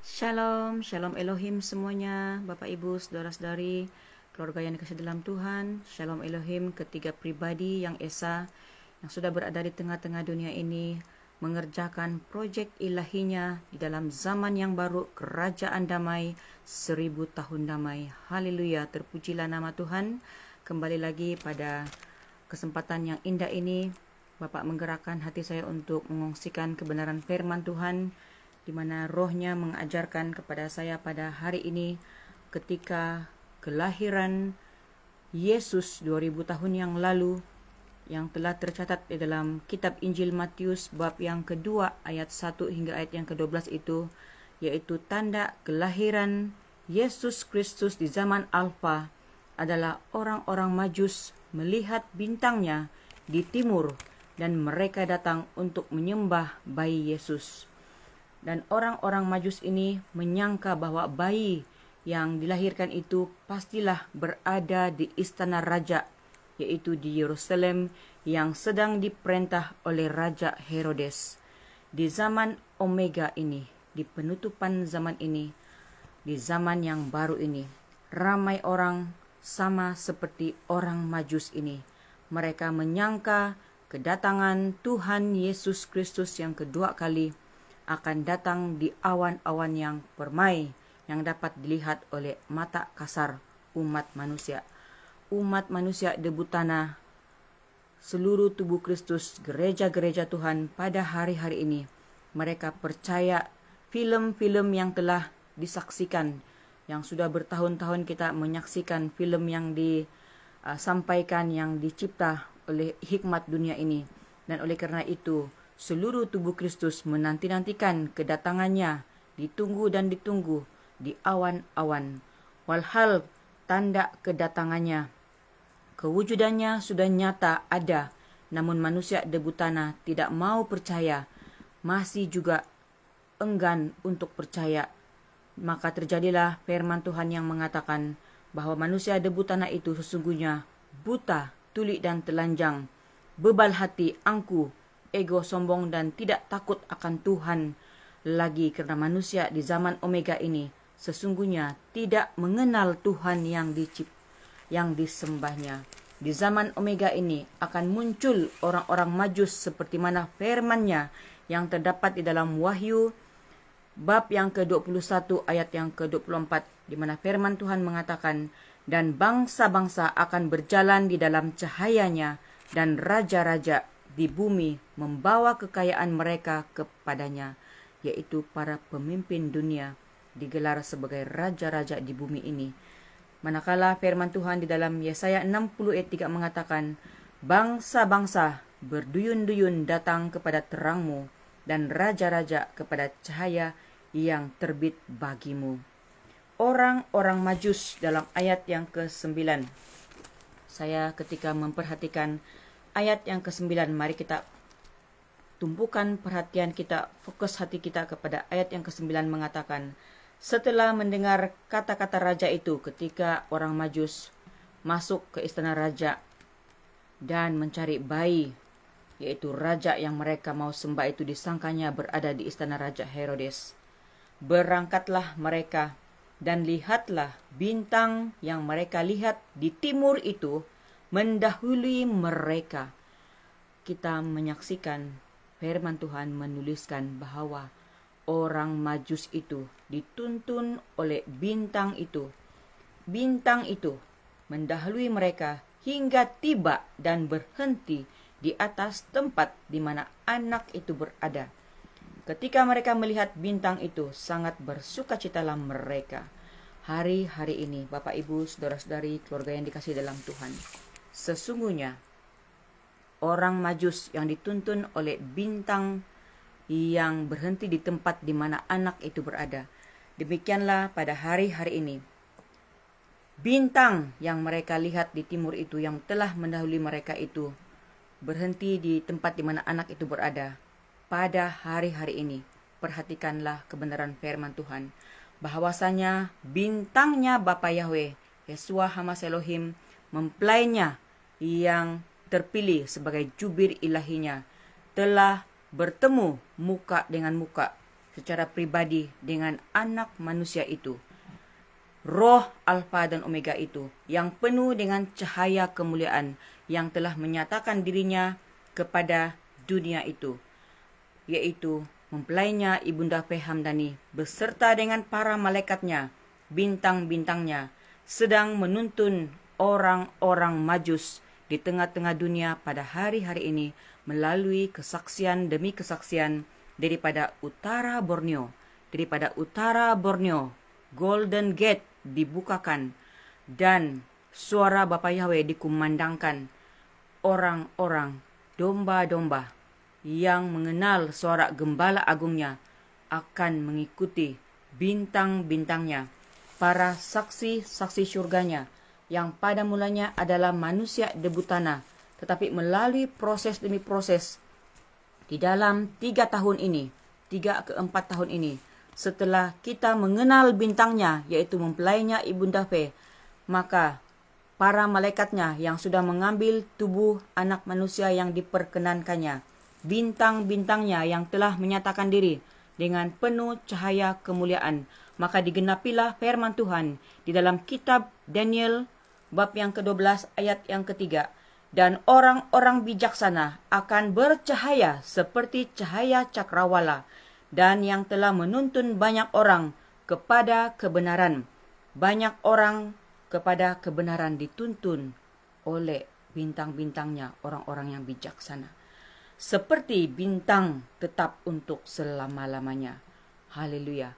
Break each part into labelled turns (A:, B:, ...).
A: Shalom, Shalom Elohim semuanya, Bapak Ibu, Saudara-saudari, keluarga yang dikasihi dalam Tuhan. Shalom Elohim, ketiga pribadi yang esa, yang sudah berada di tengah-tengah dunia ini, mengerjakan proyek ilahinya di dalam zaman yang baru, kerajaan damai, 1000 tahun damai. Haleluya, terpujilah nama Tuhan. Kembali lagi pada kesempatan yang indah ini, Bapak menggerakkan hati saya untuk mengongsikan kebenaran firman Tuhan, di mana rohnya mengajarkan kepada saya pada hari ini ketika kelahiran Yesus 2000 tahun yang lalu yang telah tercatat di dalam kitab Injil Matius bab yang kedua ayat 1 hingga ayat yang ke-12 itu, yaitu tanda kelahiran Yesus Kristus di zaman Alfa adalah orang-orang Majus melihat bintangnya di timur dan mereka datang untuk menyembah bayi Yesus. Dan orang-orang Majus ini menyangka bahwa bayi yang dilahirkan itu pastilah berada di istana raja, yaitu di Yerusalem yang sedang diperintah oleh Raja Herodes. Di zaman Omega ini, di penutupan zaman ini, di zaman yang baru ini, ramai orang sama seperti orang Majus ini. Mereka menyangka kedatangan Tuhan Yesus Kristus yang kedua kali akan datang di awan-awan yang permai yang dapat dilihat oleh mata kasar umat manusia. Umat manusia debu tanah, seluruh tubuh Kristus, gereja-gereja Tuhan pada hari-hari ini. Mereka percaya film-film yang telah disaksikan, yang sudah bertahun-tahun kita menyaksikan film yang disampaikan, yang dicipta oleh hikmat dunia ini. Dan oleh karena itu, seluruh tubuh Kristus menanti-nantikan kedatangannya, ditunggu dan ditunggu di awan-awan. Walhal tanda kedatangannya, kewujudannya sudah nyata ada, namun manusia debu tanah tidak mau percaya, masih juga enggan untuk percaya. Maka terjadilah firman Tuhan yang mengatakan bahwa manusia debu tanah itu sesungguhnya buta, tuli dan telanjang, bebal hati, angkuh, ego, sombong, dan tidak takut akan Tuhan lagi, karena manusia di zaman Omega ini sesungguhnya tidak mengenal Tuhan yang disembahnya. Di zaman Omega ini akan muncul orang-orang Majus seperti mana firman-Nya yang terdapat di dalam Wahyu bab yang ke-21 ayat yang ke-24, di mana firman Tuhan mengatakan, dan bangsa-bangsa akan berjalan di dalam cahayanya, dan raja-raja di bumi membawa kekayaan mereka kepadanya, yaitu para pemimpin dunia digelar sebagai raja-raja di bumi ini. Manakala firman Tuhan di dalam Yesaya 60 ayat 3 mengatakan, bangsa-bangsa berduyun-duyun datang kepada terangmu, dan raja-raja kepada cahaya yang terbit bagimu. Orang-orang Majus dalam ayat yang ke-9. Saya ketika memperhatikan ayat yang ke-9, mari kita tumpukan perhatian kita, fokus hati kita kepada ayat yang ke-9 mengatakan, setelah mendengar kata-kata raja itu, ketika orang Majus masuk ke istana raja dan mencari bayi, yaitu raja yang mereka mau sembah itu disangkanya berada di istana Raja Herodes. Berangkatlah mereka dan lihatlah bintang yang mereka lihat di timur itu mendahului mereka. Kita menyaksikan firman Tuhan menuliskan bahwa orang Majus itu dituntun oleh bintang itu. Bintang itu mendahului mereka hingga tiba dan berhenti di atas tempat di mana anak itu berada. Ketika mereka melihat bintang itu, sangat bersukacitalah mereka. Hari-hari ini, Bapak Ibu, Saudara-saudari, keluarga yang dikasihi dalam Tuhan, sesungguhnya orang Majus yang dituntun oleh bintang yang berhenti di tempat di mana anak itu berada. Demikianlah pada hari-hari ini, bintang yang mereka lihat di timur itu yang telah mendahului mereka itu berhenti di tempat di mana anak itu berada. Pada hari-hari ini, perhatikanlah kebenaran firman Tuhan, bahwasanya bintangnya Bapa Yahweh, Yeshua Hamas Elohim, mempelainya yang terpilih sebagai jubir ilahinya, telah bertemu muka dengan muka secara pribadi dengan anak manusia itu. Roh Alfa dan Omega itu yang penuh dengan cahaya kemuliaan yang telah menyatakan dirinya kepada dunia itu, yaitu mempelainya Ibunda P. Hamdani beserta dengan para malaikatnya, bintang-bintangnya, sedang menuntun orang-orang Majus di tengah-tengah dunia pada hari-hari ini melalui kesaksian demi kesaksian daripada utara Borneo. Golden Gate dibukakan dan suara Bapa Yahweh dikumandangkan. Orang-orang domba-domba yang mengenal suara gembala agungnya akan mengikuti bintang-bintangnya, para saksi-saksi surganya yang pada mulanya adalah manusia debu tanah, tetapi melalui proses demi proses di dalam 3 tahun ini, 3 ke 4 tahun ini, setelah kita mengenal bintangnya, yaitu mempelainya Ibunda P, maka para malaikatnya yang sudah mengambil tubuh anak manusia yang diperkenankannya, bintang-bintangnya yang telah menyatakan diri dengan penuh cahaya kemuliaan, maka digenapilah firman Tuhan di dalam kitab Daniel bab yang ke-12 ayat yang ketiga. Dan orang-orang bijaksana akan bercahaya seperti cahaya cakrawala, dan yang telah menuntun banyak orang kepada kebenaran. Banyak orang kepada kebenaran dituntun oleh bintang-bintangnya, orang-orang yang bijaksana. Seperti bintang tetap untuk selama-lamanya. Haleluya.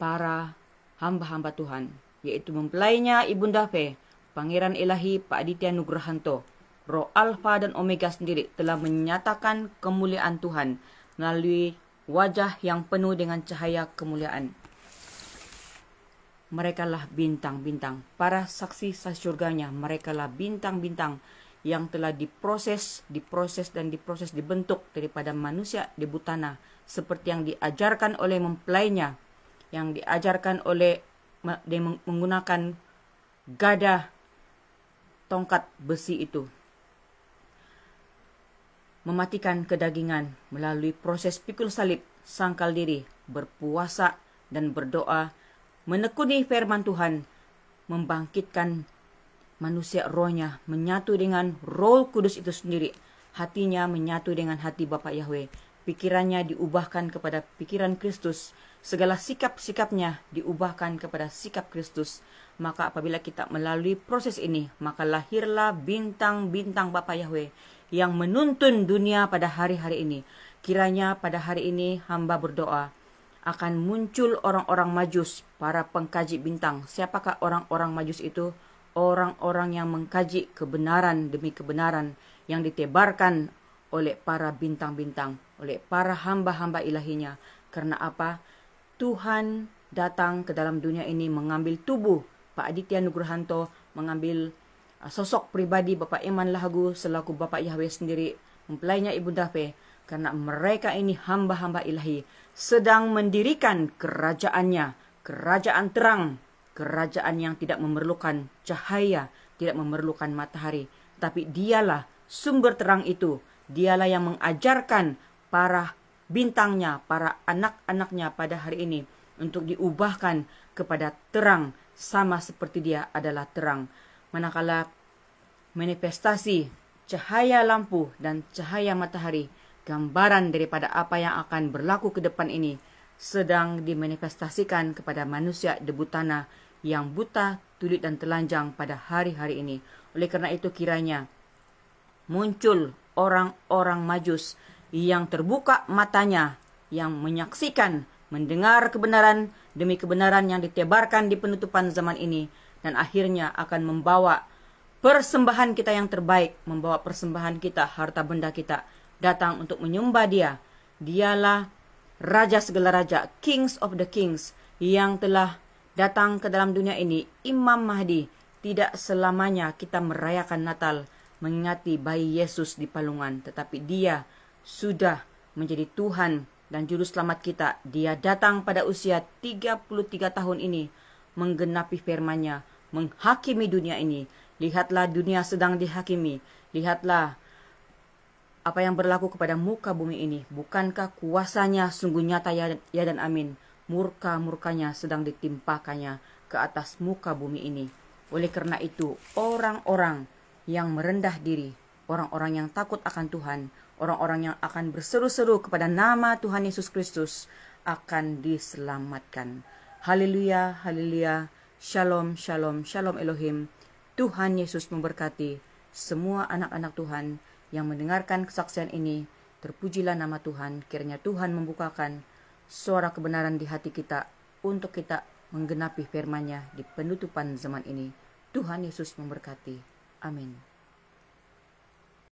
A: Para hamba-hamba Tuhan, yaitu mempelainya Ibunda P, Pangeran Ilahi Pak Aditya Nugrahanto, Roh Alfa dan Omega sendiri telah menyatakan kemuliaan Tuhan melalui wajah yang penuh dengan cahaya kemuliaan. Merekalah bintang-bintang, para saksi surganya, merekalah bintang-bintang yang telah diproses, dibentuk daripada manusia debu tanah, seperti yang diajarkan oleh mempelainya, yang diajarkan oleh menggunakan gada tongkat besi itu. Mematikan kedagingan melalui proses pikul salib, sangkal diri, berpuasa dan berdoa, menekuni firman Tuhan, membangkitkan manusia rohnya, menyatu dengan Roh Kudus itu sendiri, hatinya menyatu dengan hati Bapa Yahweh, pikirannya diubahkan kepada pikiran Kristus, segala sikap-sikapnya diubahkan kepada sikap Kristus. Maka apabila kita melalui proses ini, maka lahirlah bintang-bintang Bapa Yahweh yang menuntun dunia pada hari-hari ini. Kiranya pada hari ini hamba berdoa akan muncul orang-orang Majus, para pengkaji bintang. Siapakah orang-orang Majus itu? Orang-orang yang mengkaji kebenaran demi kebenaran yang ditebarkan oleh para bintang-bintang, oleh para hamba-hamba ilahinya. Karena apa? Tuhan datang ke dalam dunia ini mengambil tubuh Pak Aditya Nugrahanto, mengambil sosok pribadi Bapak Iman Lahagu selaku Bapak Yahweh sendiri, mempelainya Ibunda P, karena mereka ini hamba-hamba ilahi sedang mendirikan kerajaannya, kerajaan terang, kerajaan yang tidak memerlukan cahaya, tidak memerlukan matahari, tapi dialah sumber terang itu. Dialah yang mengajarkan para bintangnya, para anak-anaknya pada hari ini untuk diubahkan kepada terang, sama seperti dia adalah terang. Manakala manifestasi cahaya lampu dan cahaya matahari, gambaran daripada apa yang akan berlaku ke depan ini, sedang dimanifestasikan kepada manusia debu tanah yang buta, tuli dan telanjang pada hari-hari ini. Oleh karena itu kiranya muncul orang-orang Majus yang terbuka matanya, yang menyaksikan, mendengar kebenaran demi kebenaran yang ditebarkan di penutupan zaman ini, dan akhirnya akan membawa persembahan kita yang terbaik, membawa persembahan kita, harta benda kita, datang untuk menyembah dia. Dialah Raja segala raja, Kings of the Kings, yang telah datang ke dalam dunia ini, Imam Mahdi. Tidak selamanya kita merayakan Natal mengingati bayi Yesus di palungan, tetapi dia sudah menjadi Tuhan dan Juru Selamat kita. Dia datang pada usia 33 tahun ini, menggenapi firman-Nya, menghakimi dunia ini. Lihatlah dunia sedang dihakimi. Lihatlah apa yang berlaku kepada muka bumi ini? Bukankah kuasanya sungguh nyata ya dan amin? Murka-murkanya sedang ditimpakannya ke atas muka bumi ini. Oleh karena itu, orang-orang yang merendah diri, orang-orang yang takut akan Tuhan, orang-orang yang akan berseru-seru kepada nama Tuhan Yesus Kristus akan diselamatkan. Haleluya, haleluya. Shalom, shalom, shalom Elohim. Tuhan Yesus memberkati semua anak-anak Tuhan yang mendengarkan kesaksian ini. Terpujilah nama Tuhan. Kiranya Tuhan membukakan suara kebenaran di hati kita untuk kita menggenapi firman-Nya di penutupan zaman ini. Tuhan Yesus memberkati. Amin.